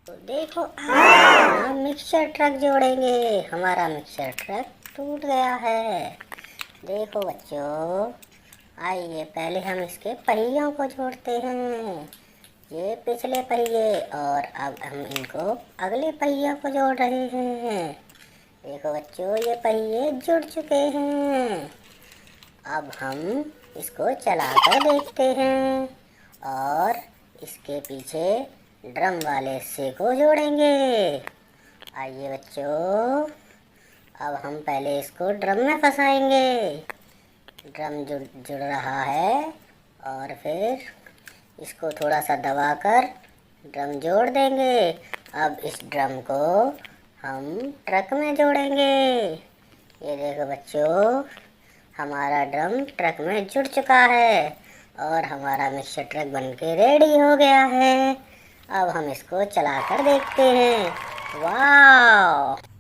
तो देखो आज हम मिक्सर ट्रक जोड़ेंगे। हमारा मिक्सर ट्रक टूट गया है। देखो बच्चों, आइए पहले हम इसके पहियों को जोड़ते हैं। ये पिछले पहिए और अब हम इनको अगले पहियों को जोड़ रहे हैं। देखो बच्चों, ये पहिए जुड़ चुके हैं। अब हम इसको चलाकर देखते हैं और इसके पीछे ड्रम वाले हिस्से को जोड़ेंगे। आइए बच्चों, अब हम पहले इसको ड्रम में फंसाएंगे। ड्रम जुड़ रहा है और फिर इसको थोड़ा सा दबाकर ड्रम जोड़ देंगे। अब इस ड्रम को हम ट्रक में जोड़ेंगे। ये देखो बच्चों, हमारा ड्रम ट्रक में जुड़ चुका है और हमारा मिक्सर ट्रक बनके रेडी हो गया है। अब हम इसको चलाकर देखते हैं। वाह!